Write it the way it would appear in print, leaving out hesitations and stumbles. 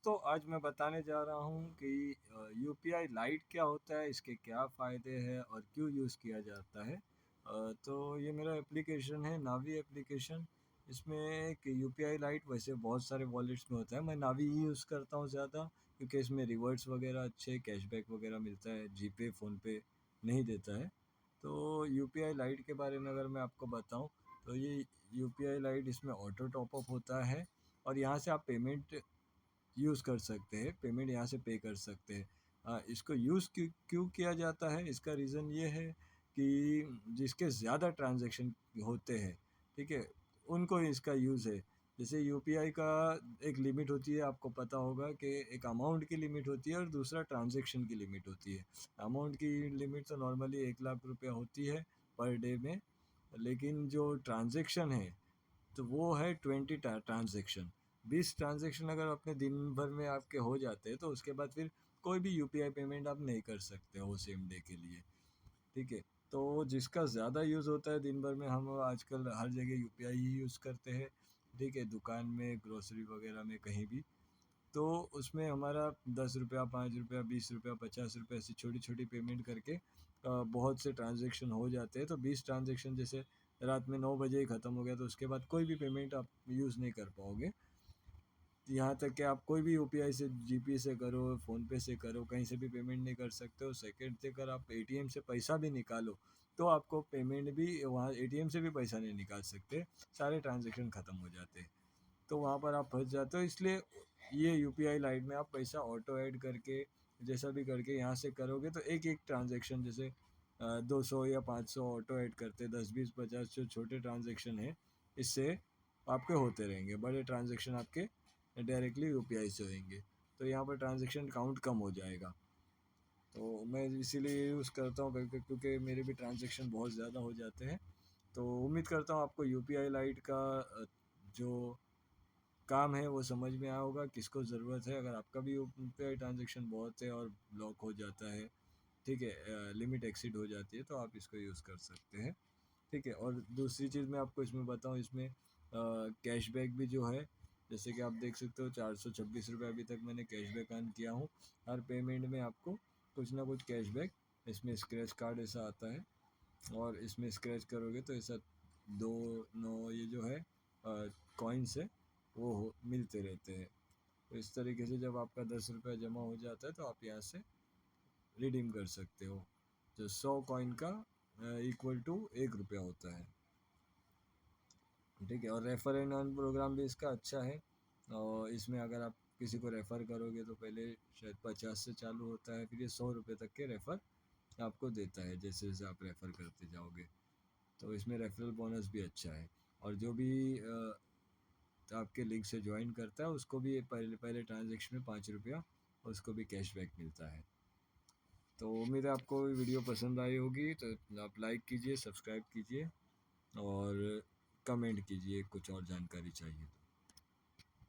दोस्तों, आज मैं बताने जा रहा हूँ कि यूपीआई लाइट क्या होता है, इसके क्या फ़ायदे हैं और क्यों यूज़ किया जाता है। तो ये मेरा एप्लीकेशन है, नावी एप्लीकेशन। इसमें एक यूपीआई लाइट वैसे बहुत सारे वॉलेट्स में होता है, मैं नावी ही यूज़ करता हूँ ज़्यादा, क्योंकि इसमें रिवॉर्ड्स वगैरह अच्छे कैशबैक वगैरह मिलता है, जीपे, फ़ोनपे नहीं देता है। तो यूपीआई लाइट के बारे में अगर मैं आपको बताऊँ, तो ये यूपीआई लाइट इसमें ऑटो टॉप अप होता है और यहाँ से आप पेमेंट यूज़ कर सकते हैं, पेमेंट यहाँ से पे कर सकते हैं। इसको यूज़ क्यों क्यों किया जाता है, इसका रीज़न ये है कि जिसके ज़्यादा ट्रांज़ैक्शन होते हैं, ठीक है? उनको इसका यूज़ है। जैसे यूपीआई का एक लिमिट होती है, आपको पता होगा कि एक अमाउंट की लिमिट होती है और दूसरा ट्रांज़ैक्शन की लिमिट होती है। अमाउंट की लिमिट तो नॉर्मली 1 लाख रुपया होती है पर डे में, लेकिन जो ट्रांज़ैक्शन है तो वो है 20 ट्रांजैक्शन। 20 ट्रांजैक्शन अगर अपने दिन भर में आपके हो जाते हैं तो उसके बाद फिर कोई भी यूपीआई पेमेंट आप नहीं कर सकते हो सेम डे के लिए, ठीक है? तो जिसका ज़्यादा यूज़ होता है दिन भर में, हम आजकल हर जगह यूपीआई ही यूज़ करते हैं, ठीक है? दुकान में, ग्रोसरी वगैरह में, कहीं भी। तो उसमें हमारा 10 रुपया, 5 रुपया, 20 रुपया, 50 रुपये ऐसी छोटी-छोटी पेमेंट करके बहुत से ट्रांज़ैक्शन हो जाते हैं। तो 20 ट्रांज़ैक्शन जैसे रात में 9 बजे ही ख़त्म हो गया, तो उसके बाद कोई भी पेमेंट आप यूज़ नहीं कर पाओगे। यहाँ तक कि आप कोई भी यूपीआई से, जीपे से करो, फ़ोनपे से करो, कहीं से भी पेमेंट नहीं कर सकते हो। सेकंड से अगर आप एटीएम से पैसा भी निकालो, तो आपको पेमेंट भी वहाँ एटीएम से भी पैसा नहीं निकाल सकते, सारे ट्रांज़ैक्शन ख़त्म हो जाते हैं। तो वहाँ पर आप फँस जाते हो, इसलिए ये यूपीआई लाइट में आप पैसा ऑटो ऐड करके, जैसा भी करके यहाँ से करोगे तो एक-एक ट्रांज़ैक्शन जैसे 200 या 500 ऑटो ऐड करते 10, 20, 50 जो छोटे ट्रांज़ैक्शन हैं, इससे आपके होते रहेंगे। बड़े ट्रांज़ैक्शन आपके डायरेक्टली यूपीआई से होंगे। तो यहाँ पर ट्रांज़ैक्शन काउंट कम हो जाएगा। तो मैं इसीलिए यूज़ करता हूँ क्योंकि मेरे भी ट्रांज़ैक्शन बहुत ज़्यादा हो जाते हैं। तो उम्मीद करता हूँ आपको यूपीआई लाइट का जो काम है वो समझ में आया होगा, किसको ज़रूरत है। अगर आपका भी यूपीआई ट्रांज़ैक्शन बहुत है और ब्लॉक हो जाता है, ठीक है, लिमिट एक्सीड हो जाती है, तो आप इसको यूज़ कर सकते हैं, ठीक है। और दूसरी चीज़ मैं आपको इसमें बताऊँ, इसमें कैशबैक भी जो है, जैसे कि आप देख सकते हो 426 रुपये अभी तक मैंने कैशबैक अर्न किया हूँ। हर पेमेंट में आपको कुछ ना कुछ कैशबैक, इसमें स्क्रैच कार्ड ऐसा आता है और इसमें स्क्रैच करोगे तो ऐसा 2 9 ये जो है कॉइन्स है वो मिलते रहते हैं। तो इस तरीके से जब आपका 10 रुपया जमा हो जाता है तो आप यहाँ से रिडीम कर सकते हो, जो 100 कॉइन का इक्वल टू 1 रुपया होता है, ठीक है। और रेफर एंड अर्न प्रोग्राम भी इसका अच्छा है, और इसमें अगर आप किसी को रेफ़र करोगे तो पहले शायद 50 से चालू होता है, फिर ये 100 रुपये तक के रेफ़र आपको देता है जैसे जैसे आप रेफ़र करते जाओगे। तो इसमें रेफरल बोनस भी अच्छा है। और जो भी आपके लिंक से ज्वाइन करता है उसको भी पहले पहले ट्रांजैक्शन में 5 रुपया उसको भी कैशबैक मिलता है। तो उम्मीद है आपको वीडियो पसंद आई होगी, तो आप लाइक कीजिए, सब्सक्राइब कीजिए और कमेंट कीजिए कुछ और जानकारी चाहिए तो।